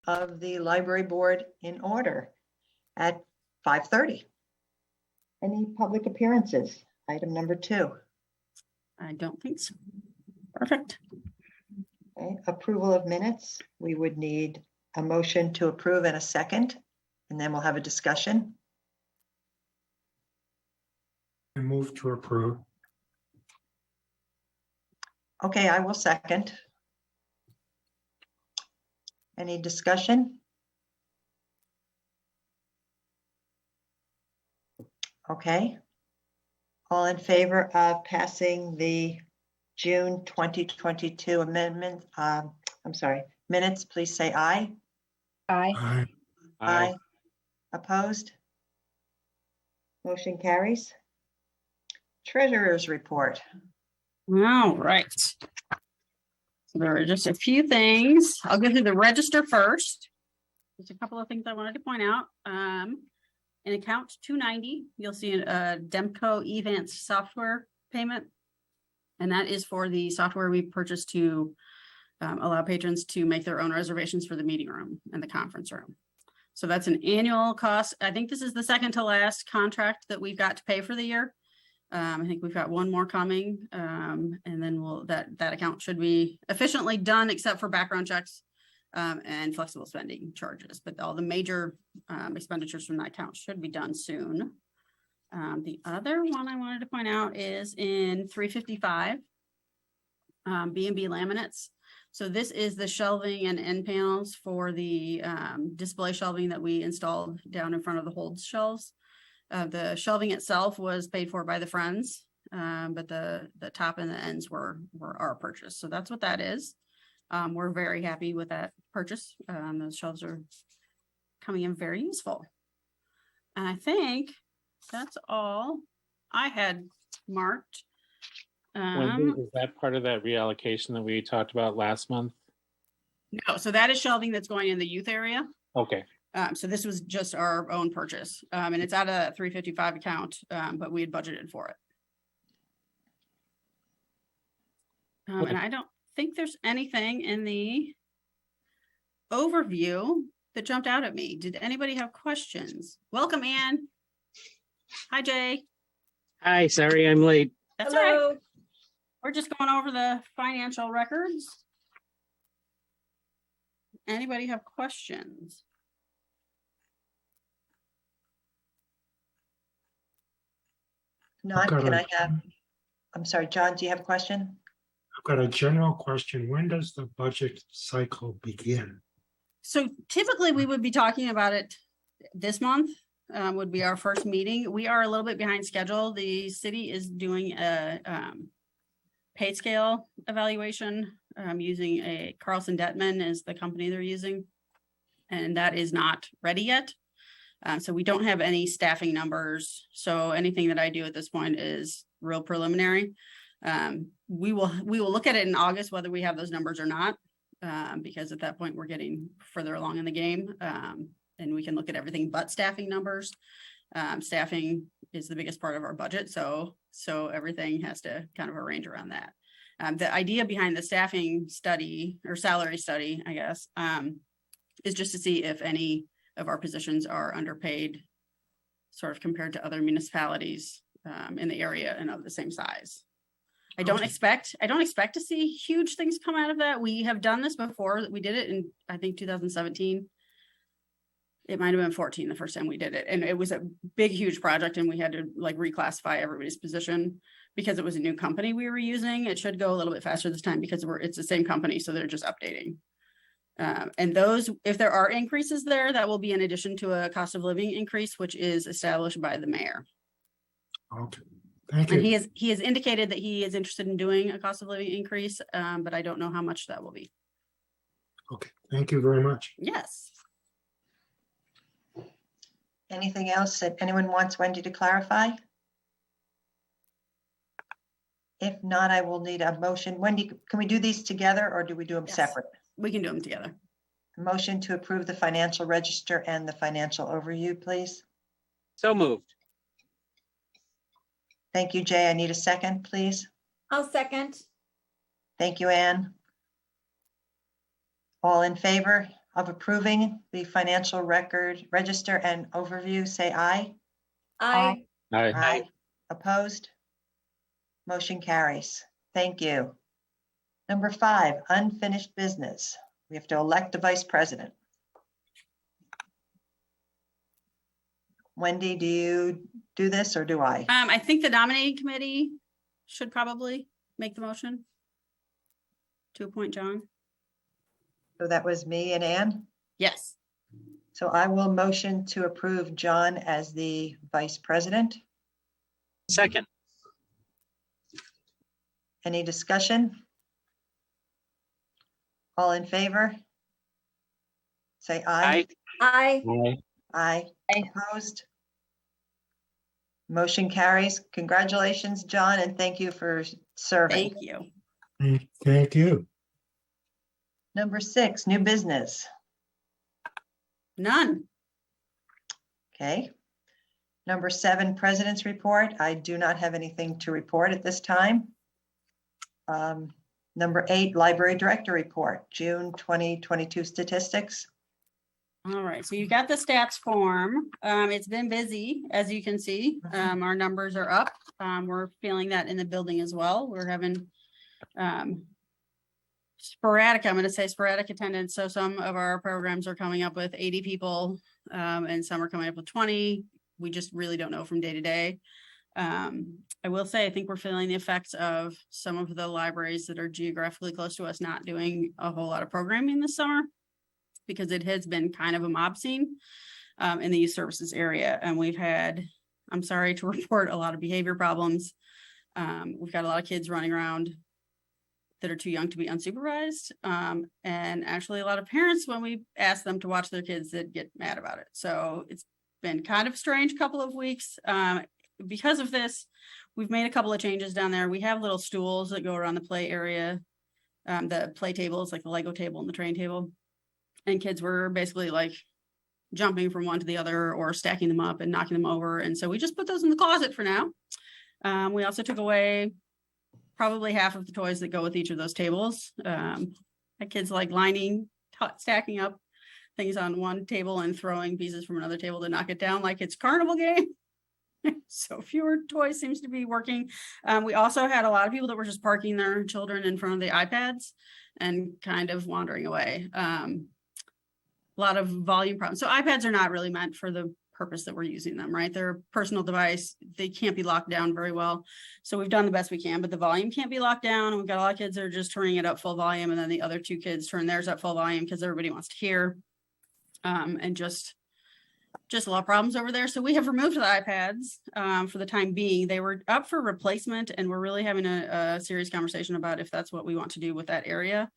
of the library board in order at 5:30. Any public appearances? Item number 2. I don't think so. Perfect. Okay. Approval of minutes. We would need a motion to approve in a second, and then we'll have a discussion. I move to approve. Okay, I will second. Any discussion? Okay. All in favor of passing the June 2022 amendment, minutes, please say aye. Aye. Aye. Aye. Opposed? Motion carries. Treasurer's report. All right. So there are just a few things. I'll go through the register first. Just a couple of things I wanted to point out. In account 290, you'll see a Demco Events software payment. And that is for the software we purchased to allow patrons to make their own reservations for the meeting room and the conference room. So that's an annual cost. I think this is the second to last contract that we've got to pay for the year. I think we've got one more coming, and then that account should be efficiently done except for background checks and flexible spending charges. But all the major expenditures from that account should be done soon. The other one I wanted to point out is in 355, B&B laminates. So this is the shelving and end panels for the display shelving that we installed down in front of the hold shelves. The shelving itself was paid for by the Friends, but the top and the ends were our purchase. So that's what that is. We're very happy with that purchase. Those shelves are coming in very useful. And I think that's all I had marked. Wendy, is that part of that reallocation that we talked about last month? No, so that is shelving that's going in the youth area. Okay. So this was just our own purchase, and it's out of a 355 account, but we had budgeted for it. And I don't think there's anything in the overview that jumped out at me. Did anybody have questions? Welcome, Ann. Hi, Jay. Hi, sorry I'm late. That's all right. We're just going over the financial records. Anybody have questions? Not, I'm sorry, John, do you have a question? I've got a general question. When does the budget cycle begin? So typically we would be talking about it this month, would be our first meeting. We are a little bit behind schedule. The city is doing a pay scale evaluation using a Carlson Detman is the company they're using. And that is not ready yet. So we don't have any staffing numbers. So anything that I do at this point is real preliminary. We will look at it in August, whether we have those numbers or not, because at that point we're getting further along in the game, and we can look at everything but staffing numbers. Staffing is the biggest part of our budget, so everything has to kind of arrange around that. The idea behind the staffing study or salary study, I guess, is just to see if any of our positions are underpaid, sort of compared to other municipalities in the area and of the same size. I don't expect to see huge things come out of that. We have done this before. We did it in, I think, 2017. It might have been 14 the first time we did it. And it was a big, huge project, and we had to like reclassify everybody's position because it was a new company we were using. It should go a little bit faster this time because it's the same company, so they're just updating. And those, if there are increases there, that will be in addition to a cost of living increase, which is established by the mayor. Okay, thank you. And he has indicated that he is interested in doing a cost of living increase, but I don't know how much that will be. Okay, thank you very much. Yes. Anything else that anyone wants Wendy to clarify? If not, I will need a motion. Wendy, can we do these together or do we do them separate? We can do them together. A motion to approve the financial register and the financial overview, please. So moved. Thank you, Jay. I need a second, please. I'll second. Thank you, Anne. All in favor? of approving the financial record register and overview, say aye. Aye. Aye. Opposed? Motion carries. Thank you. Number 5, unfinished business. We have to elect a vice president. Wendy, do you do this or do I? I think the nominating committee should probably make the motion to appoint John. So that was me and Ann. Yes. So I will motion to approve John as the vice president. Second. Any discussion? All in favor? Say aye. Aye. Aye. Aye. Opposed? Motion carries. Congratulations, John, and thank you for serving. Thank you. Thank you. Number 6, new business. None. Okay. Number 7, president's report. I do not have anything to report at this time. Number 8, library director report, June 2022 statistics. All right, so you got the stats form. It's been busy, as you can see. Our numbers are up. We're feeling that in the building as well. We're having sporadic, I'm going to say sporadic attendance. So some of our programs are coming up with 80 people and some are coming up with 20. We just really don't know from day to day. I will say, I think we're feeling the effects of some of the libraries that are geographically close to us not doing a whole lot of programming this summer, because it has been kind of a mob scene in the youth services area. And we've had, I'm sorry to report, a lot of behavior problems. We've got a lot of kids running around that are too young to be unsupervised. And actually a lot of parents, when we ask them to watch their kids, that get mad about it. So it's been kind of a strange couple of weeks. Because of this, we've made a couple of changes down there. We have little stools that go around the play area. The play tables, like the Lego table and the train table. And kids were basically like jumping from one to the other or stacking them up and knocking them over. And so we just put those in the closet for now. We also took away probably half of the toys that go with each of those tables. Kids like stacking up things on one table and throwing pieces from another table to knock it down like it's a carnival game. So fewer toys seems to be working. We also had a lot of people that were just parking their children in front of the iPads and kind of wandering away. A lot of volume problems. So iPads are not really meant for the purpose that we're using them, right? They're a personal device. They can't be locked down very well. So we've done the best we can, but the volume can't be locked down. And we've got a lot of kids that are just turning it up full volume. And then the other 2 kids turn theirs up full volume because everybody wants to hear. And just a lot of problems over there. So we have removed the iPads for the time being. They were up for replacement, and we're really having a serious conversation about if that's what we want to do with that area.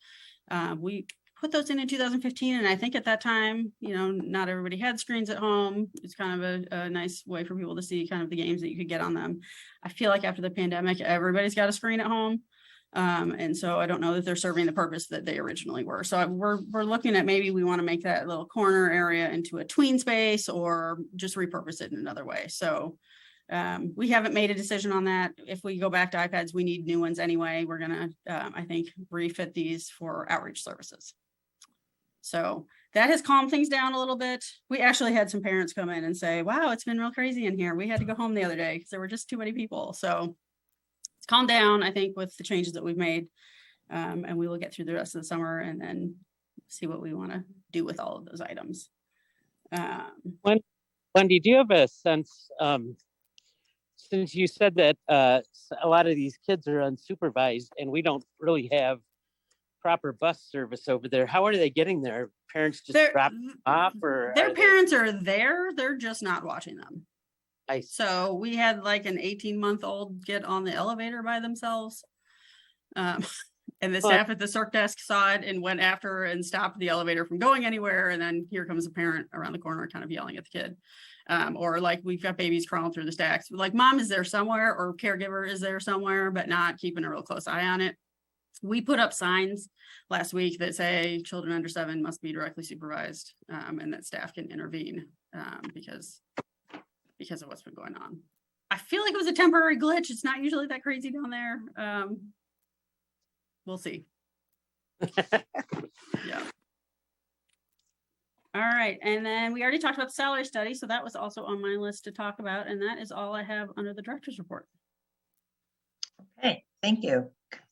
We put those in 2015, and I think at that time, not everybody had screens at home. It's kind of a nice way for people to see kind of the games that you could get on them. I feel like after the pandemic, everybody's got a screen at home. And so I don't know that they're serving the purpose that they originally were. So we're looking at maybe we want to make that little corner area into a tween space or just repurpose it in another way. So we haven't made a decision on that. If we go back to iPads, we need new ones anyway. We're going to, I think, refit these for outreach services. So that has calmed things down a little bit. We actually had some parents come in and say, wow, it's been real crazy in here. We had to go home the other day because there were just too many people. So it's calmed down, I think, with the changes that we've made. And we will get through the rest of the summer and then see what we want to do with all of those items. Wendy, do you have a sense, since you said that a lot of these kids are unsupervised and we don't really have proper bus service over there, how are they getting there? Parents just drop them off, or their parents are there, they're just not watching them. I So we had like an 18-month-old get on the elevator by themselves. And the staff at the circ desk saw it and went after her and stopped the elevator from going anywhere. And then here comes a parent around the corner kind of yelling at the kid. Or like we've got babies crawling through the stacks. Like mom is there somewhere or caregiver is there somewhere, but not keeping a real close eye on it. We put up signs last week that say children under 7 must be directly supervised and that staff can intervene because of what's been going on. I feel like it was a temporary glitch. It's not usually that crazy down there. We'll see. Yeah. All right, and then we already talked about the salary study, so that was also on my list to talk about, and that is all I have under the director's report. Okay, thank you.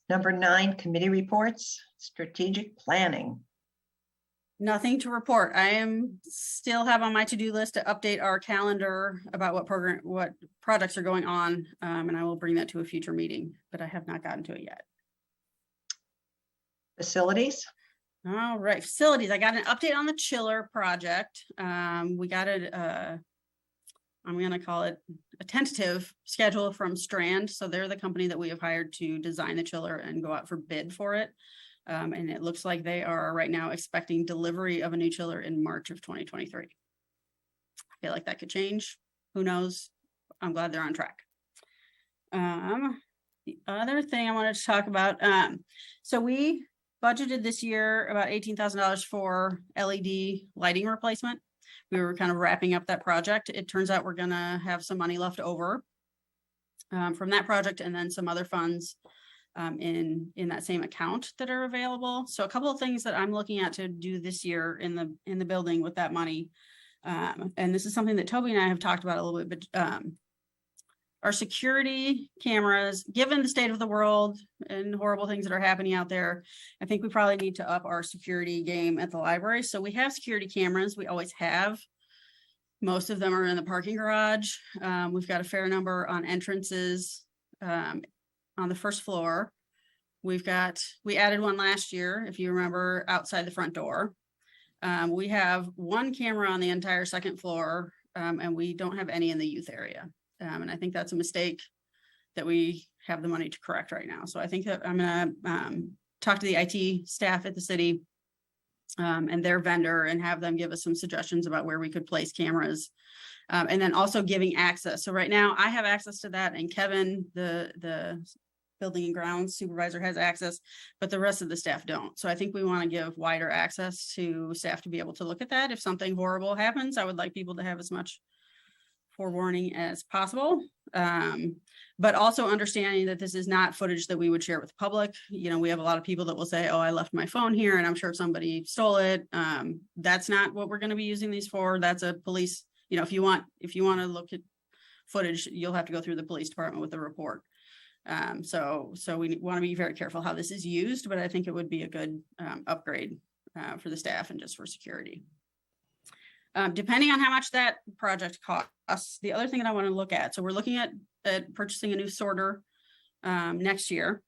Number 9, committee reports, strategic planning. Nothing to report. I am still have on my to-do list to update our calendar about what projects are going on, and I will bring that to a future meeting, but I have not gotten to it yet. Facilities. All right, facilities. I got an update on the chiller project. We got I'm gonna call it a tentative schedule from Strand. So they're the company that we have hired to design the chiller and go out for bid for it. And it looks like they are right now expecting delivery of a new chiller in March of 2023. I feel like that could change. Who knows? I'm glad they're on track. The other thing I wanted to talk about, so we budgeted this year about $18,000 for LED lighting replacement. We were kind of wrapping up that project. It turns out we're gonna have some money left over from that project, and then some other funds in that same account that are available. So a couple of things that I'm looking at to do this year in the building with that money. And this is something that Toby and I have talked about a little bit, but our security cameras, given the state of the world and horrible things that are happening out there, I think we probably need to up our security game at the library. So we have security cameras. We always have. Most of them are in the parking garage. We've got a fair number on entrances on the first floor. We added one last year, if you remember, outside the front door. We have one camera on the entire second floor, and we don't have any in the youth area. And I think that's a mistake that we have the money to correct right now. So I think that I'm gonna talk to the IT staff at the city and their vendor and have them give us some suggestions about where we could place cameras. And then also giving access. So right now I have access to that, and Kevin, the building and grounds supervisor, has access, but the rest of the staff don't. So I think we want to give wider access to staff to be able to look at that. If something horrible happens, I would like people to have as much forewarning as possible, but also understanding that this is not footage that we would share with the public. You know, we have a lot of people that will say, oh, I left my phone here and I'm sure somebody stole it. That's not what we're going to be using these for. That's a police, you know, if you want to look at footage, you'll have to go through the police department with a report. So we want to be very careful how this is used, but I think it would be a good upgrade for the staff and just for security. Depending on how much that project costs, the other thing that I want to look at, so we're looking at purchasing a new sorter next year.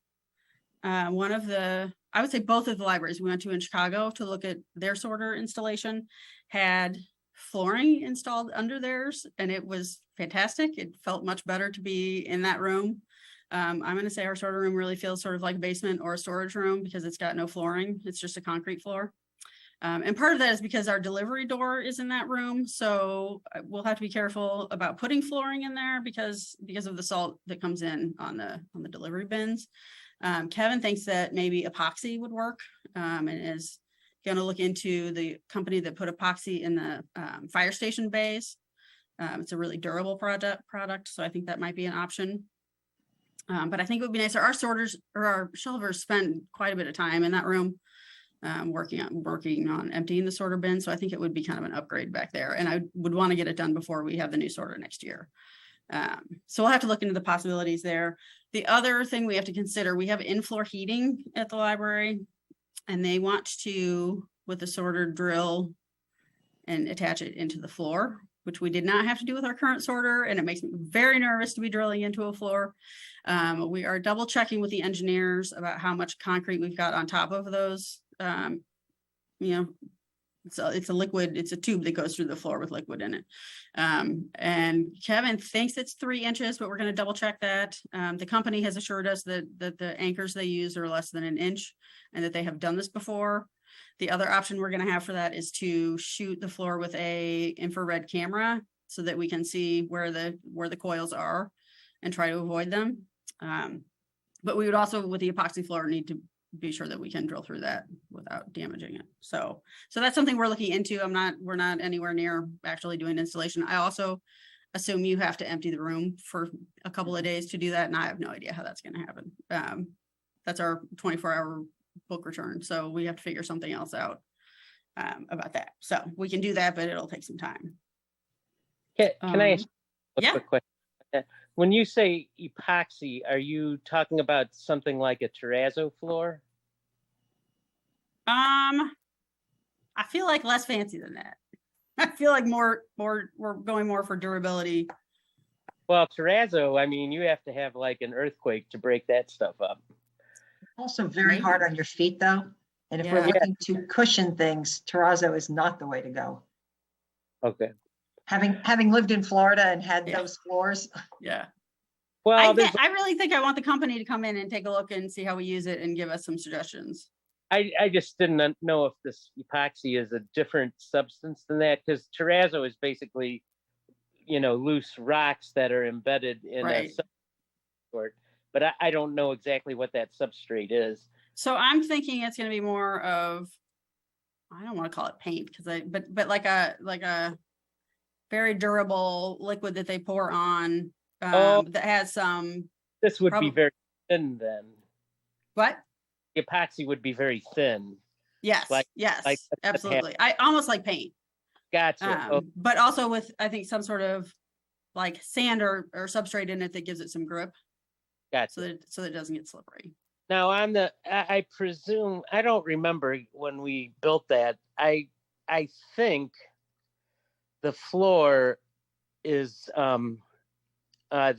I would say both of the libraries we went to in Chicago to look at their sorter installation had flooring installed under theirs, and it was fantastic. It felt much better to be in that room. I'm going to say our sorter room really feels sort of like a basement or a storage room because it's got no flooring. It's just a concrete floor. And part of that is because our delivery door is in that room. So we'll have to be careful about putting flooring in there because of the salt that comes in on the delivery bins. Kevin thinks that maybe epoxy would work, and is going to look into the company that put epoxy in the fire station bays. It's a really durable product. So I think that might be an option. But I think it would be nicer. Our sorters or our shelvers spend quite a bit of time in that room. Working on emptying the sorter bin. So I think it would be kind of an upgrade back there. And I would want to get it done before we have the new sorter next year. So we'll have to look into the possibilities there. The other thing we have to consider, we have in-floor heating at the library, and they want to, with the sorter, drill and attach it into the floor, which we did not have to do with our current sorter. And it makes me very nervous to be drilling into a floor. We are double checking with the engineers about how much concrete we've got on top of those. It's a liquid, it's a tube that goes through the floor with liquid in it. And Kevin thinks it's 3 inches, but we're going to double check that. The company has assured us that the anchors they use are less than 1 inch and that they have done this before. The other option we're going to have for that is to shoot the floor with a infrared camera so that we can see where the coils are and try to avoid them. But we would also, with the epoxy floor, need to be sure that we can drill through that without damaging it. So that's something we're looking into. We're not anywhere near actually doing installation. I also assume you have to empty the room for a couple of days to do that. And I have no idea how that's going to happen. That's our 24-hour book return. So we have to figure something else out. about that. So we can do that, but it'll take some time. Can I ask a yeah. quick question? When you say epoxy, are you talking about something like a terrazzo floor? I feel like less fancy than that. I feel like more, we're going more for durability. Well, terrazzo, I mean, you have to have like an earthquake to break that stuff up. Also very Maybe. hard on your feet though. And if we're Yeah. looking to cushion things, terrazzo is not the way to go. Okay. Having lived in Florida and had Yeah. those floors, Yeah. Well, I really think I want the company to come in and take a look and see how we use it and give us some suggestions. I just didn't know if this epoxy is a different substance than that, because terrazzo is basically, loose rocks that are embedded in Right. a substrate. But I don't know exactly what that substrate is. So I'm thinking it's going to be more of, I don't want to call it paint but like a very durable liquid that they pour on that has some. This would be very thin then. What? The epoxy would be very thin. Yes. Yes. Like absolutely. I almost like paint. Gotcha. But also with, I think, some sort of like sand or substrate in it that gives it some grip. Gotcha. So that it doesn't get slippery. Now I presume, I don't remember when we built that. I think the floor is I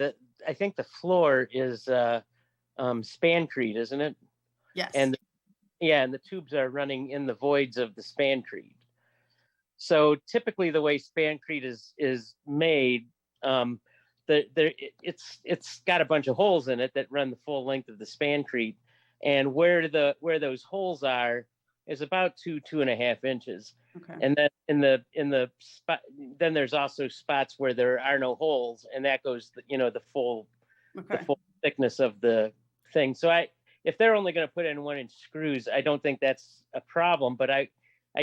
think the floor is Spancrete, isn't it? Yes. And the tubes are running in the voids of the Spancrete. So typically the way Spancrete is made, it's got a bunch of holes in it that run the full length of the Spancrete, and where those holes are is about 2.5 inches. Okay. And then in the spot, then there's also spots where there are no holes, and that goes the full thickness of the thing. So if they're only going to put in 1-inch screws, I don't think that's a problem, but I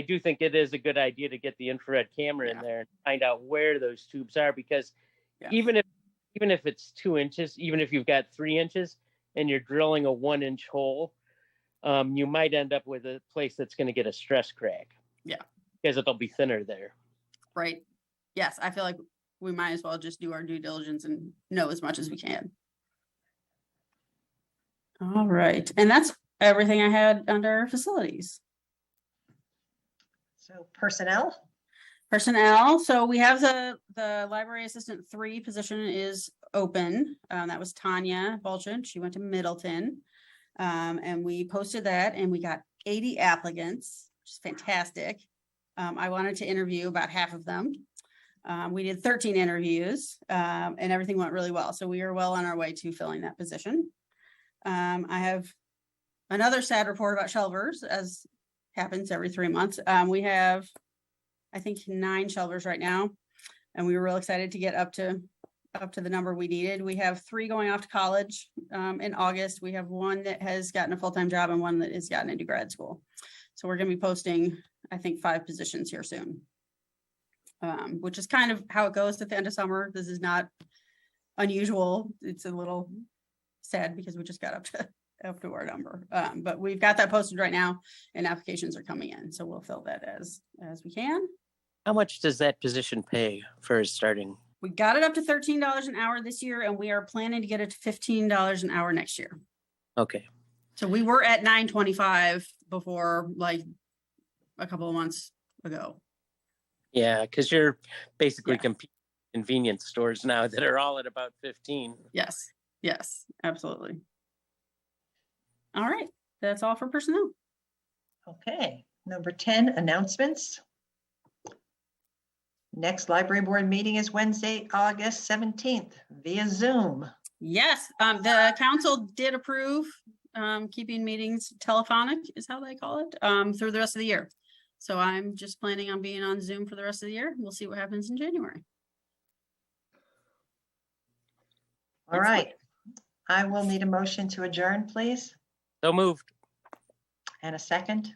do think it is a good idea to get the infrared camera in there and find out where those tubes are, because even if it's 2 inches, even if you've got 3 inches and you're drilling a 1-inch hole, you might end up with a place that's going to get a stress crack. Yeah. Because it'll be thinner there. Right. Yes. I feel like we might as well just do our due diligence and know as much as we can. All right. And that's everything I had under facilities. so personnel. So we have the library assistant 3 position is open. That was Tanya Bulchin. She went to Middleton. And we posted that and we got 80 applicants, which is fantastic. I wanted to interview about half of them. We did 13 interviews and everything went really well. So we are well on our way to filling that position. I have another sad report about shelvers, as happens every 3 months. We have, I think, 9 shelvers right now, and we were real excited to get up to the number we needed. We have 3 going off to college in August. We have 1 that has gotten a full-time job and 1 that has gotten into grad school. So we're going to be posting, I think, 5 positions here soon, which is kind of how it goes at the end of summer. This is not unusual. It's a little sad because we just got up to our number, but we've got that posted right now and applications are coming in. So we'll fill that as we can. How much does that position pay for starting? We got it up to $13 an hour this year, and we are planning to get it to $15 an hour next year. Okay. So we were at $9.25 before, like a couple of months ago. Yeah, because you're basically competing with convenience stores now that are all at about 15. Yes, absolutely. All right, that's all for personnel. Okay, number 10, announcements. Next library board meeting is Wednesday, August 17th via Zoom. Yes, the council did approve keeping meetings telephonic, is how they call it, through the rest of the year. So I'm just planning on being on Zoom for the rest of the year. We'll see what happens in January. All right, I will need a motion to adjourn, please. So moved. And a second.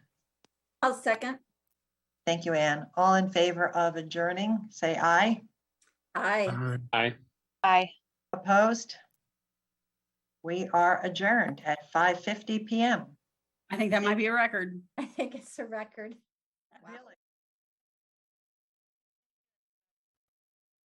I'll second. Thank you, Anne. All in favor of adjourning, say aye. Aye. Aye. Aye. Opposed? We are adjourned at 5:50 p.m. I think that might be a record. I think it's a record. Really?